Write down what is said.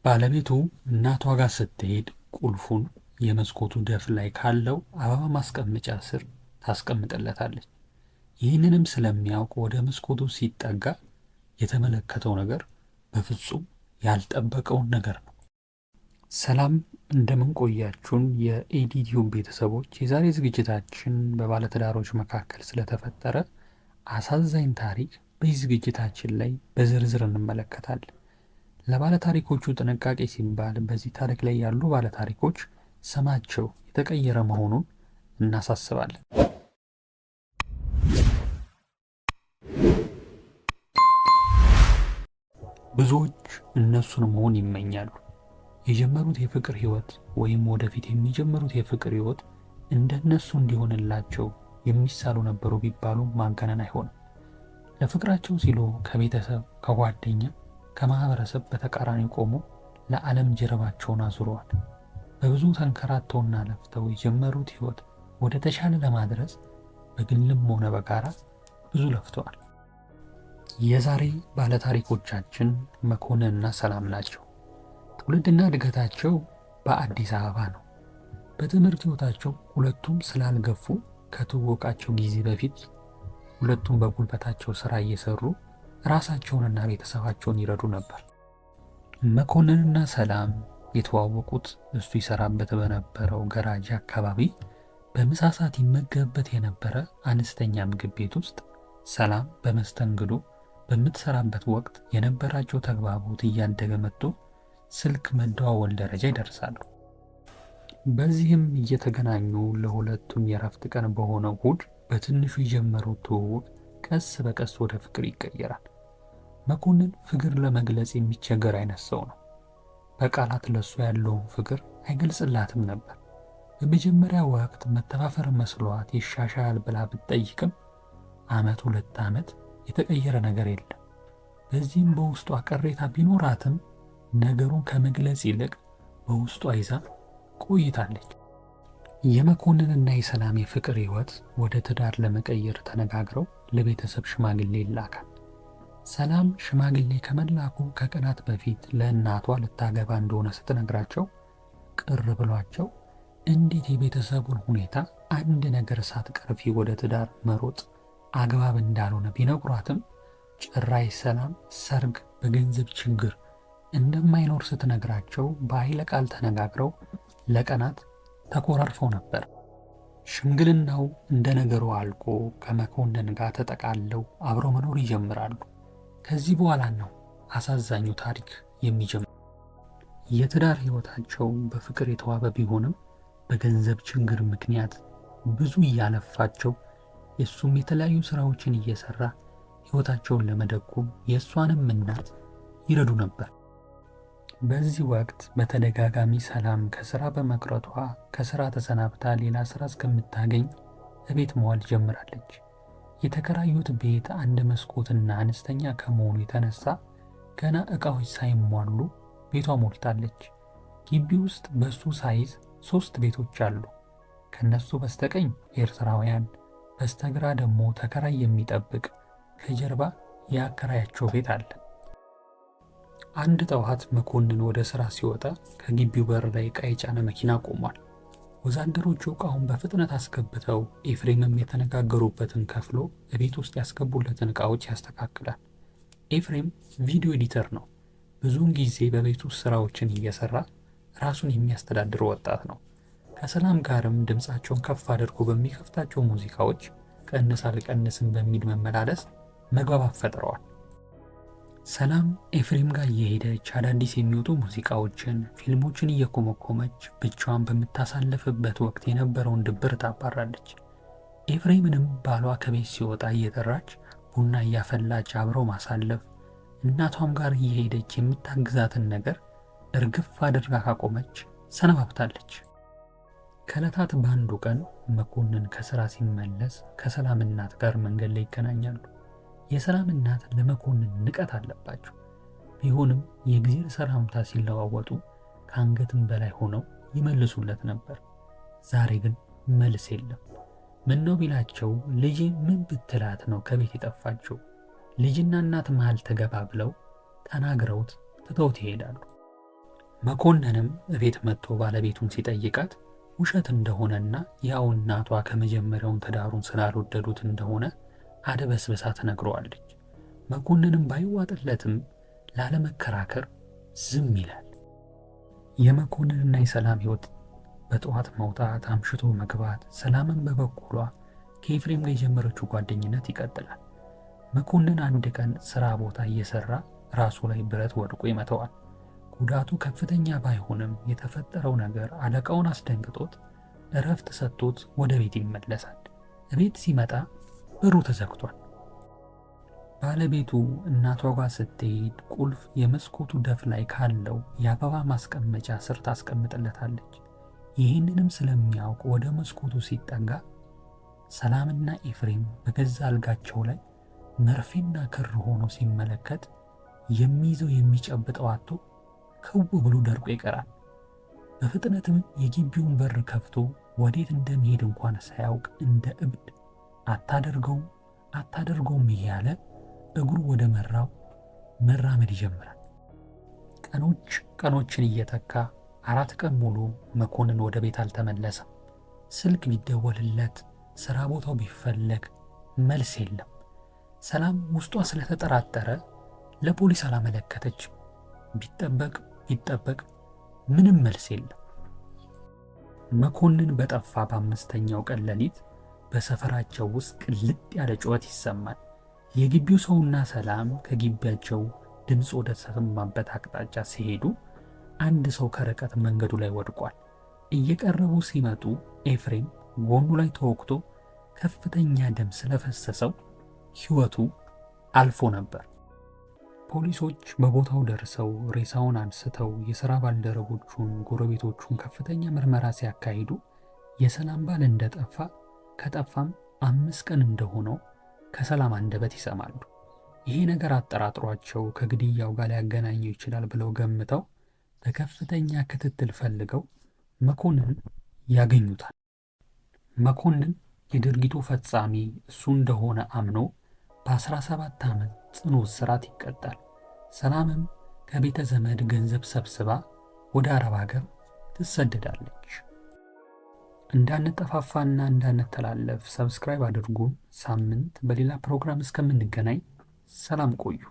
ባለቤቱ እናቷ ጋር ስትሄድ ቁልፉን የመስኮቱ ደፍ ላይ ካለው አበባ ማስቀመጫ ስር ታስቀምጥለታለች። ይህንንም ስለሚያውቅ ወደ መስኮቱ ሲጠጋ የተመለከተው ነገር በፍጹም ያልጠበቀውን ነገር ነው። ሰላም እንደምን ቆያችሁን የኤዲቲዩብ ቤተሰቦች። የዛሬ ዝግጅታችን በባለትዳሮች መካከል ስለተፈጠረ አሳዛኝ ታሪክ በዚህ ዝግጅታችን ላይ በዝርዝር እንመለከታለን። ለባለታሪኮቹ ጥንቃቄ ሲባል በዚህ ታሪክ ላይ ያሉ ባለታሪኮች ስማቸው የተቀየረ መሆኑን እናሳስባለን። ብዙዎች እነሱን መሆን ይመኛሉ። የጀመሩት የፍቅር ህይወት ወይም ወደፊት የሚጀምሩት የፍቅር ህይወት እንደነሱ እንዲሆንላቸው የሚሳሉ ነበሩ ቢባሉ ማጋነን አይሆንም። ለፍቅራቸው ሲሉ ከቤተሰብ፣ ከጓደኛ፣ ከማህበረሰብ በተቃራኒ ቆሞ ለዓለም ጀርባቸውን አዙረዋል። በብዙ ተንከራተውና ለፍተው የጀመሩት ህይወት ወደ ተሻለ ለማድረስ በግልም ሆነ በጋራ ብዙ ለፍተዋል። የዛሬ ባለታሪኮቻችን መኮንንና ሰላም ናቸው። ትውልድና እድገታቸው በአዲስ አበባ ነው። በትምህርት ህይወታቸው ሁለቱም ስላልገፉ ከትውውቃቸው ጊዜ በፊት ሁለቱም በጉልበታቸው ስራ እየሰሩ ራሳቸውንና ቤተሰባቸውን ይረዱ ነበር። መኮንንና ሰላም የተዋወቁት እሱ ይሰራበት በነበረው ገራጅ አካባቢ በምሳ ሰዓት ይመገብበት የነበረ አነስተኛ ምግብ ቤት ውስጥ ሰላም በመስተንግዶ በምትሰራበት ወቅት የነበራቸው ተግባቦት እያደገ መጥቶ ስልክ መደዋወል ደረጃ ይደርሳሉ። በዚህም እየተገናኙ ለሁለቱም የረፍት ቀን በሆነው እሁድ በትንሹ የጀመሩት ትውውቅ ቀስ በቀስ ወደ ፍቅር ይቀየራል። መኮንን ፍቅር ለመግለጽ የሚቸገር አይነት ሰው ነው። በቃላት ለሱ ያለውን ፍቅር አይገልጽላትም ነበር። በመጀመሪያ ወቅት መተፋፈር መስሏት ይሻሻል ብላ ብትጠይቅም ዓመት 2 ዓመት የተቀየረ ነገር የለም። በዚህም በውስጧ ቅሬታ ቢኖራትም ነገሩን ከመግለጽ ይልቅ በውስጧ ይዛ ቆይታለች። የመኮንንና የሰላም የፍቅር ህይወት ወደ ትዳር ለመቀየር ተነጋግረው ለቤተሰብ ሽማግሌ ይላካል። ሰላም ሽማግሌ ከመላኩ ከቀናት በፊት ለእናቷ ልታገባ እንደሆነ ስትነግራቸው ቅር ብሏቸው እንዴት የቤተሰቡን ሁኔታ አንድ ነገር ሳትቀርፊ ወደ ትዳር መሮጥ አግባብ እንዳልሆነ ቢነግሯትም ጭራሽ ሰላም ሰርግ በገንዘብ ችግር እንደማይኖር ስትነግራቸው በኃይለ ቃል ተነጋግረው ለቀናት ተኮራርፈው ነበር። ሽምግልናው እንደ ነገሩ አልቆ ከመኮንን ጋር ተጠቃለው አብረው መኖር ይጀምራሉ። ከዚህ በኋላ ነው አሳዛኙ ታሪክ የሚጀምረው። የትዳር ህይወታቸው በፍቅር የተዋበ ቢሆንም በገንዘብ ችግር ምክንያት ብዙ እያለፋቸው የእሱም የተለያዩ ስራዎችን እየሰራ ህይወታቸውን ለመደጎም የእሷንም እናት ይረዱ ነበር። በዚህ ወቅት በተደጋጋሚ ሰላም ከስራ በመቅረቷ ከስራ ተሰናብታ ሌላ ስራ እስከምታገኝ እቤት መዋል ጀምራለች። የተከራዩት ቤት አንድ መስኮትና አነስተኛ ከመሆኑ የተነሳ ገና እቃዎች ሳይሟሉ ቤቷ ሞልታለች። ግቢ ውስጥ በሱ ሳይዝ 3 ቤቶች አሉ። ከነሱ በስተቀኝ ኤርትራውያን፣ በስተግራ ደግሞ ተከራይ የሚጠብቅ፣ ከጀርባ የአከራያቸው ቤት አለ። አንድ ጠዋት መኮንን ወደ ስራ ሲወጣ ከግቢው በር ላይ ዕቃ የጫነ መኪና ቆሟል። ወዛደሮቹ ዕቃውን በፍጥነት አስገብተው ኤፍሬምም የተነጋገሩበትን ከፍሎ ቤት ውስጥ ያስገቡለትን ዕቃዎች ያስተካክላል። ኤፍሬም ቪዲዮ ኤዲተር ነው። ብዙውን ጊዜ በቤት ውስጥ ስራዎችን እየሰራ ራሱን የሚያስተዳድር ወጣት ነው። ከሰላም ጋርም ድምፃቸውን ከፍ አድርጎ በሚከፍታቸው ሙዚቃዎች ቀንስ አልቀንስም በሚል መመላለስ መግባባት ፈጥረዋል። ሰላም ኤፍሬም ጋር እየሄደች አዳዲስ የሚወጡ ሙዚቃዎችን፣ ፊልሞችን እየኮመኮመች ብቻዋን በምታሳልፍበት ወቅት የነበረውን ድብር ታባራለች። ኤፍሬምንም ባሏ ከቤት ሲወጣ እየጠራች ቡና እያፈላች አብረው ማሳለፍ፣ እናቷም ጋር እየሄደች የምታግዛትን ነገር እርግፍ አድርጋ ካቆመች ሰነባብታለች። ከዕለታት በአንዱ ቀን መኮንን ከስራ ሲመለስ ከሰላም እናት ጋር መንገድ ላይ ይገናኛሉ። የሰላም እናት ለመኮንን ንቀት አለባቸው። ቢሆንም የእግዜር ሰላምታ ሲለዋወጡ ከአንገትም በላይ ሆነው ይመልሱለት ነበር። ዛሬ ግን መልስ የለም። ምነው ቢላቸው ልጄ ምን ብትላት ነው ከቤት የጠፋችው? ልጅና እናት መሃል ተገባ ብለው ተናግረውት ትተውት ይሄዳሉ። መኮንንም እቤት መጥቶ ባለቤቱን ሲጠይቃት ውሸት እንደሆነና ያው እናቷ ከመጀመሪያውን ትዳሩን ስላልወደዱት እንደሆነ አደበስብሳ ትነግረዋለች። መኮንንም ባይዋጥለትም ላለመከራከር ዝም ይላል። የመኮንንና የሰላም ሕይወት በጠዋት መውጣት፣ አምሽቶ መግባት፣ ሰላምን በበኩሏ ከኤፍሬም ጋር የጀመረችው ጓደኝነት ይቀጥላል። መኮንን አንድ ቀን ስራ ቦታ እየሰራ ራሱ ላይ ብረት ወድቆ ይመተዋል። ጉዳቱ ከፍተኛ ባይሆንም የተፈጠረው ነገር አለቃውን አስደንግጦት እረፍት ሰጥቶት ወደ ቤት ይመለሳል። ቤት ሲመጣ በሩ ተዘግቷል። ባለቤቱ እናቷ ጋር ስትሄድ ቁልፍ የመስኮቱ ደፍ ላይ ካለው የአበባ ማስቀመጫ ስር ታስቀምጥለታለች። ይህንንም ስለሚያውቅ ወደ መስኮቱ ሲጠጋ ሰላምና ኤፍሬም በገዛ አልጋቸው ላይ መርፌና ክር ሆኖ ሲመለከት የሚይዘው የሚጨብጠው አጥቶ ክው ብሎ ደርቆ ይቀራል። በፍጥነትም የግቢውን በር ከፍቶ ወዴት እንደሚሄድ እንኳን ሳያውቅ እንደ እብድ አታደርገውም እያለ እግሩ ወደ መራው መራመድ ይጀምራል። ቀኖችን እየተካ 4 ቀን ሙሉ መኮንን ወደ ቤት አልተመለሰም። ስልክ ቢደወልለት፣ ስራ ቦታው ቢፈለግ መልስ የለም። ሰላም ውስጧ ስለተጠራጠረ ለፖሊስ አላመለከተች። ቢጠበቅ ምንም መልስ የለም። መኮንን በጠፋ በ5ኛው ቀን ሌሊት በሰፈራቸው ውስጥ ቅልጥ ያለ ጩኸት ይሰማል። የግቢው ሰውና ሰላም ከግቢያቸው ድምፅ ወደ ተሰማበት አቅጣጫ ሲሄዱ አንድ ሰው ከርቀት መንገዱ ላይ ወድቋል። እየቀረቡ ሲመጡ ኤፍሬም ጎኑ ላይ ተወግቶ ከፍተኛ ደም ስለፈሰሰው ሕይወቱ አልፎ ነበር። ፖሊሶች በቦታው ደርሰው ሬሳውን አንስተው የሥራ ባልደረቦቹን፣ ጎረቤቶቹን ከፍተኛ ምርመራ ሲያካሂዱ የሰላም ባል እንደጠፋ ከጠፋም 5 ቀን እንደሆነው ከሰላም አንደበት ይሰማሉ። ይሄ ነገር አጠራጥሯቸው ከግድያው ጋር ሊያገናኘው ይችላል ብለው ገምተው በከፍተኛ ክትትል ፈልገው መኮንን ያገኙታል። መኮንን የድርጊቱ ፈጻሚ እሱ እንደሆነ አምኖ በ17 ዓመት ጽኑ እስራት ይቀጣል። ሰላምም ከቤተ ዘመድ ገንዘብ ሰብስባ ወደ አረብ ሀገር ትሰደዳለች። እንዳንጠፋፋና እንዳንተላለፍ ሰብስክራይብ አድርጉን። ሳምንት በሌላ ፕሮግራም እስከምንገናኝ ሰላም ቆዩ።